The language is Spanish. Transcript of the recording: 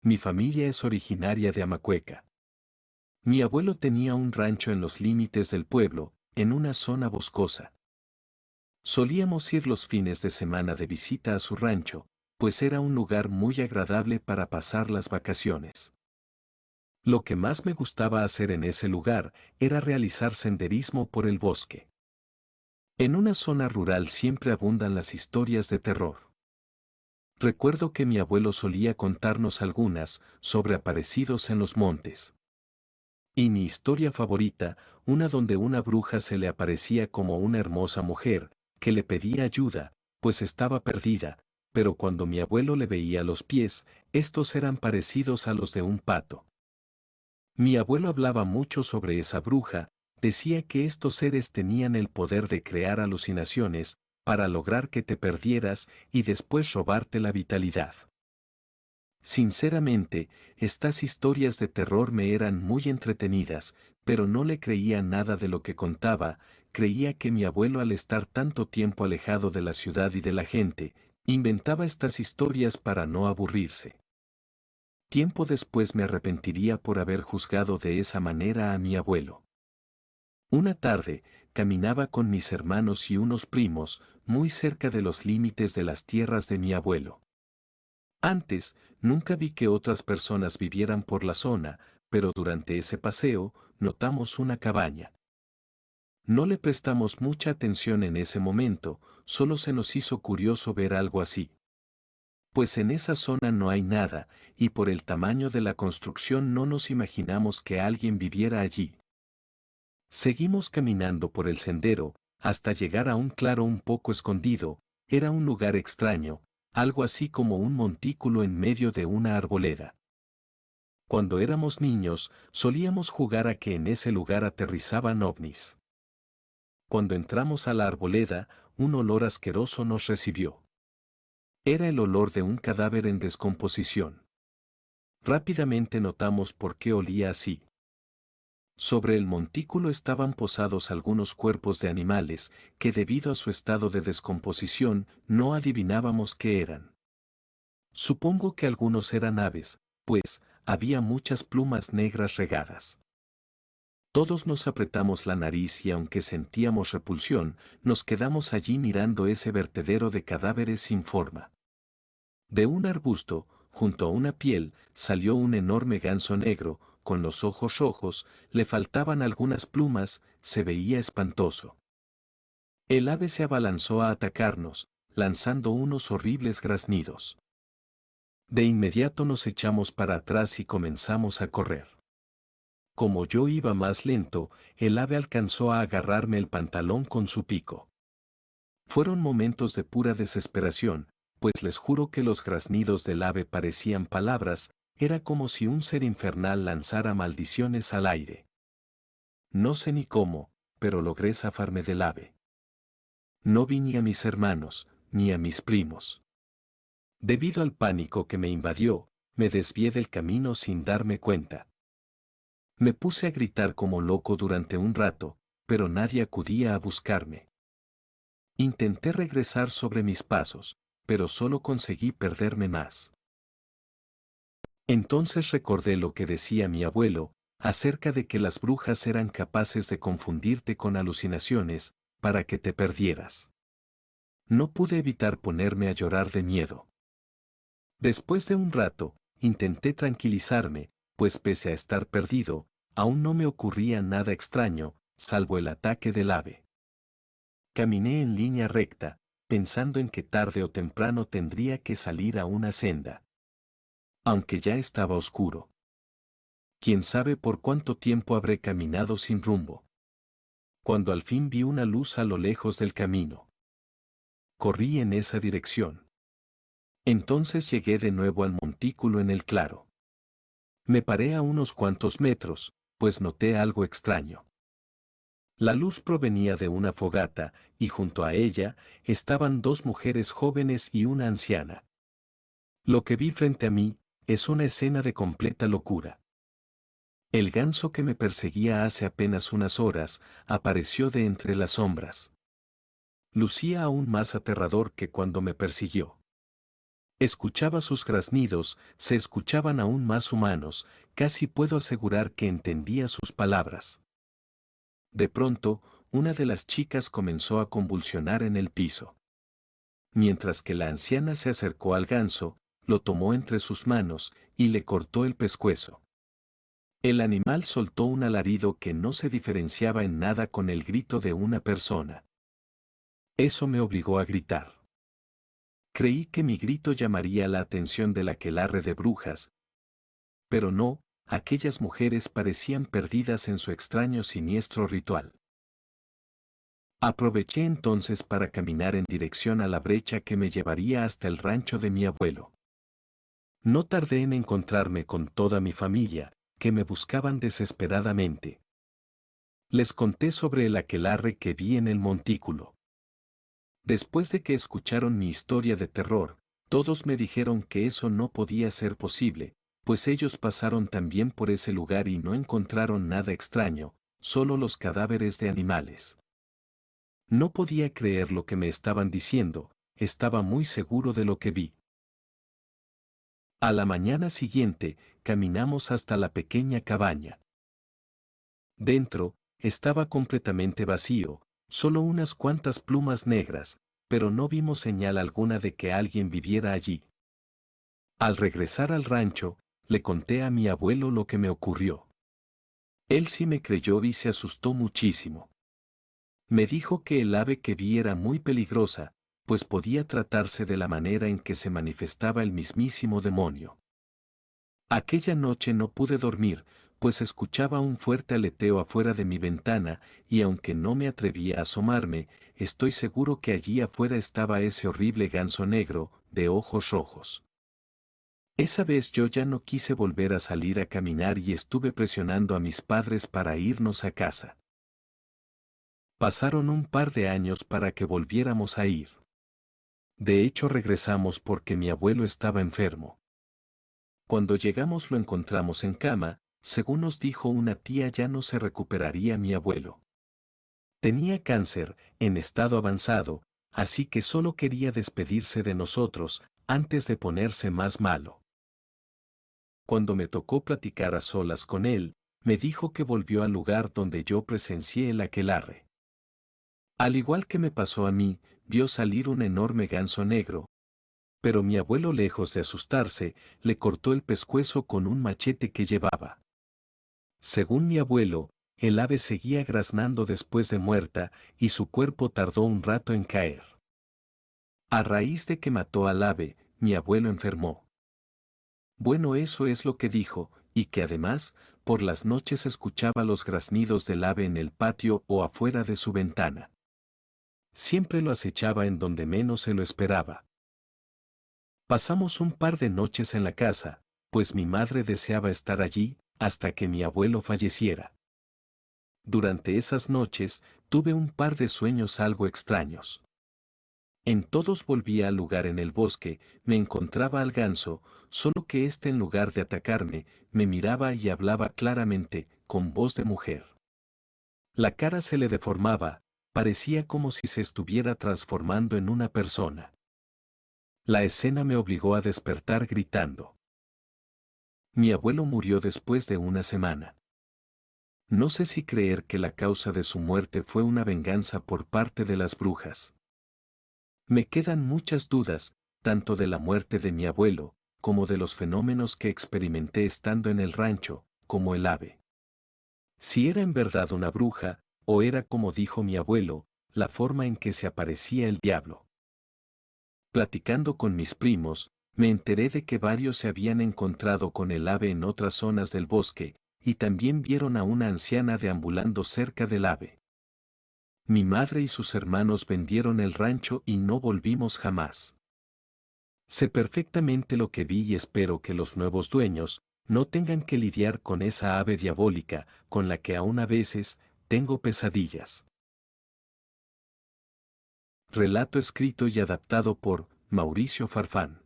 Mi familia es originaria de Amacueca. Mi abuelo tenía un rancho en los límites del pueblo, en una zona boscosa. Solíamos ir los fines de semana de visita a su rancho, pues era un lugar muy agradable para pasar las vacaciones. Lo que más me gustaba hacer en ese lugar era realizar senderismo por el bosque. En una zona rural siempre abundan las historias de terror. Recuerdo que mi abuelo solía contarnos algunas sobre aparecidos en los montes. Y mi historia favorita, una donde una bruja se le aparecía como una hermosa mujer, que le pedía ayuda, pues estaba perdida, pero cuando mi abuelo le veía los pies, estos eran parecidos a los de un pato. Mi abuelo hablaba mucho sobre esa bruja, decía que estos seres tenían el poder de crear alucinaciones, para lograr que te perdieras y después robarte la vitalidad. Sinceramente, estas historias de terror me eran muy entretenidas, pero no le creía nada de lo que contaba. Creía que mi abuelo, al estar tanto tiempo alejado de la ciudad y de la gente, inventaba estas historias para no aburrirse. Tiempo después me arrepentiría por haber juzgado de esa manera a mi abuelo. Una tarde, caminaba con mis hermanos y unos primos, muy cerca de los límites de las tierras de mi abuelo. Antes, nunca vi que otras personas vivieran por la zona, pero durante ese paseo, notamos una cabaña. No le prestamos mucha atención en ese momento, solo se nos hizo curioso ver algo así. Pues en esa zona no hay nada, y por el tamaño de la construcción no nos imaginamos que alguien viviera allí. Seguimos caminando por el sendero, hasta llegar a un claro un poco escondido. Era un lugar extraño, algo así como un montículo en medio de una arboleda. Cuando éramos niños, solíamos jugar a que en ese lugar aterrizaban ovnis. Cuando entramos a la arboleda, un olor asqueroso nos recibió. Era el olor de un cadáver en descomposición. Rápidamente notamos por qué olía así. Sobre el montículo estaban posados algunos cuerpos de animales que, debido a su estado de descomposición, no adivinábamos qué eran. Supongo que algunos eran aves, pues había muchas plumas negras regadas. Todos nos apretamos la nariz y, aunque sentíamos repulsión, nos quedamos allí mirando ese vertedero de cadáveres sin forma. De un arbusto, junto a una piel, salió un enorme ganso negro, con los ojos rojos, le faltaban algunas plumas, se veía espantoso. El ave se abalanzó a atacarnos, lanzando unos horribles graznidos. De inmediato nos echamos para atrás y comenzamos a correr. Como yo iba más lento, el ave alcanzó a agarrarme el pantalón con su pico. Fueron momentos de pura desesperación, pues les juro que los graznidos del ave parecían palabras, era como si un ser infernal lanzara maldiciones al aire. No sé ni cómo, pero logré zafarme del ave. No vi ni a mis hermanos, ni a mis primos. Debido al pánico que me invadió, me desvié del camino sin darme cuenta. Me puse a gritar como loco durante un rato, pero nadie acudía a buscarme. Intenté regresar sobre mis pasos, pero solo conseguí perderme más. Entonces recordé lo que decía mi abuelo, acerca de que las brujas eran capaces de confundirte con alucinaciones, para que te perdieras. No pude evitar ponerme a llorar de miedo. Después de un rato, intenté tranquilizarme, pues pese a estar perdido, aún no me ocurría nada extraño, salvo el ataque del ave. Caminé en línea recta, pensando en que tarde o temprano tendría que salir a una senda. Aunque ya estaba oscuro. Quién sabe por cuánto tiempo habré caminado sin rumbo. Cuando al fin vi una luz a lo lejos del camino. Corrí en esa dirección. Entonces llegué de nuevo al montículo en el claro. Me paré a unos cuantos metros, pues noté algo extraño. La luz provenía de una fogata, y junto a ella estaban dos mujeres jóvenes y una anciana. Lo que vi frente a mí es una escena de completa locura. El ganso que me perseguía hace apenas unas horas apareció de entre las sombras. Lucía aún más aterrador que cuando me persiguió. Escuchaba sus graznidos, se escuchaban aún más humanos, casi puedo asegurar que entendía sus palabras. De pronto, una de las chicas comenzó a convulsionar en el piso. Mientras que la anciana se acercó al ganso, lo tomó entre sus manos y le cortó el pescuezo. El animal soltó un alarido que no se diferenciaba en nada con el grito de una persona. Eso me obligó a gritar. Creí que mi grito llamaría la atención del aquelarre de brujas, pero no, aquellas mujeres parecían perdidas en su extraño siniestro ritual. Aproveché entonces para caminar en dirección a la brecha que me llevaría hasta el rancho de mi abuelo. No tardé en encontrarme con toda mi familia, que me buscaban desesperadamente. Les conté sobre el aquelarre que vi en el montículo. Después de que escucharon mi historia de terror, todos me dijeron que eso no podía ser posible, pues ellos pasaron también por ese lugar y no encontraron nada extraño, solo los cadáveres de animales. No podía creer lo que me estaban diciendo, estaba muy seguro de lo que vi. A la mañana siguiente, caminamos hasta la pequeña cabaña. Dentro, estaba completamente vacío, solo unas cuantas plumas negras, pero no vimos señal alguna de que alguien viviera allí. Al regresar al rancho, le conté a mi abuelo lo que me ocurrió. Él sí me creyó y se asustó muchísimo. Me dijo que el ave que vi era muy peligrosa, pues podía tratarse de la manera en que se manifestaba el mismísimo demonio. Aquella noche no pude dormir, pues escuchaba un fuerte aleteo afuera de mi ventana, y aunque no me atrevía a asomarme, estoy seguro que allí afuera estaba ese horrible ganso negro, de ojos rojos. Esa vez yo ya no quise volver a salir a caminar y estuve presionando a mis padres para irnos a casa. Pasaron un par de años para que volviéramos a ir. De hecho regresamos porque mi abuelo estaba enfermo. Cuando llegamos lo encontramos en cama, según nos dijo una tía ya no se recuperaría mi abuelo. Tenía cáncer, en estado avanzado, así que solo quería despedirse de nosotros, antes de ponerse más malo. Cuando me tocó platicar a solas con él, me dijo que volvió al lugar donde yo presencié el aquelarre. Al igual que me pasó a mí, vio salir un enorme ganso negro, pero mi abuelo, lejos de asustarse, le cortó el pescuezo con un machete que llevaba. Según mi abuelo, el ave seguía graznando después de muerta, y su cuerpo tardó un rato en caer. A raíz de que mató al ave, mi abuelo enfermó. Bueno, eso es lo que dijo, y que además, por las noches escuchaba los graznidos del ave en el patio o afuera de su ventana. Siempre lo acechaba en donde menos se lo esperaba. Pasamos un par de noches en la casa, pues mi madre deseaba estar allí, hasta que mi abuelo falleciera. Durante esas noches, tuve un par de sueños algo extraños. En todos volvía al lugar en el bosque, me encontraba al ganso, solo que éste en lugar de atacarme, me miraba y hablaba claramente, con voz de mujer. La cara se le deformaba, parecía como si se estuviera transformando en una persona. La escena me obligó a despertar gritando. Mi abuelo murió después de una semana. No sé si creer que la causa de su muerte fue una venganza por parte de las brujas. Me quedan muchas dudas, tanto de la muerte de mi abuelo, como de los fenómenos que experimenté estando en el rancho, como el ave. Si era en verdad una bruja, o era como dijo mi abuelo, la forma en que se aparecía el diablo. Platicando con mis primos, me enteré de que varios se habían encontrado con el ave en otras zonas del bosque, y también vieron a una anciana deambulando cerca del ave. Mi madre y sus hermanos vendieron el rancho y no volvimos jamás. Sé perfectamente lo que vi y espero que los nuevos dueños no tengan que lidiar con esa ave diabólica, con la que aún a veces tengo pesadillas. Relato escrito y adaptado por Mauricio Farfán.